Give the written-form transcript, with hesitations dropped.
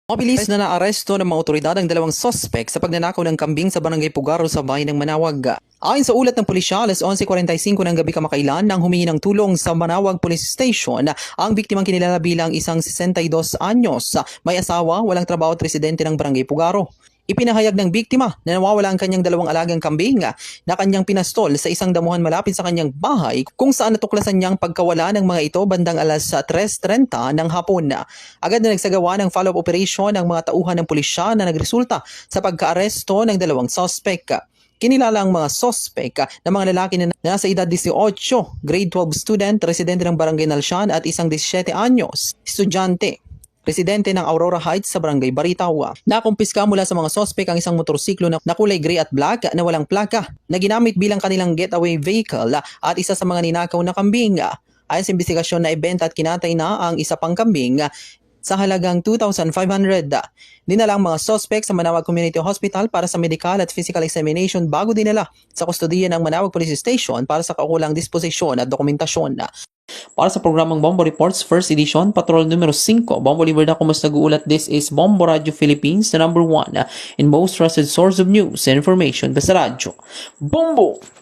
Mabilis na naaresto ng mga otoridad ang dalawang sospek sa pagnanakaw ng kambing sa Barangay Pugaro sa bayan ng Manawag. Ayon sa ulat ng pulisya, alas 11:45 ng gabi kamakailan nang humingi ng tulong sa Manawag Police Station ang biktimang kinilala bilang isang 62 anyos, may asawa, walang trabaho at residente ng Barangay Pugaro. Ipinahayag ng biktima na nawawala ang kanyang dalawang alagang kambing na kanyang pinastol sa isang damuhan malapit sa kanyang bahay kung saan natuklasan niyang pagkawala ng mga ito bandang alas 3:30 ng hapon. Agad na nagsagawa ng follow-up operation ang mga tauhan ng pulisya na nagresulta sa pagkaaresto ng dalawang sospek. Kinilala ang mga sospek na mga lalaki na nasa edad 18, grade 12 student, residente ng Barangay Nalsyan at isang 17 anyos, estudyante, residente ng Aurora Heights sa Barangay Baritaw. Nakumpiska mula sa mga sospek ang isang motorsiklo na kulay gray at black na walang plaka na ginamit bilang kanilang getaway vehicle at isa sa mga ninakaw na kambing. Ayon sa investigasyon na ibenta at kinatay na ang isa pang kambing sa halagang 2,500. Dinala ang mga sospek sa Manawag Community Hospital para sa medical at physical examination bago dinala sa kustodiya ng Manawag Police Station para sa kaukulang disposisyon at dokumentasyon. Para sa programang Bombo Reports First Edition, Patrol numero 5, Bombo Liver na kumas nag-uulat. This is Bombo Radio Philippines, the #1 and most trusted source of news and information. Basta radyo. Bombo!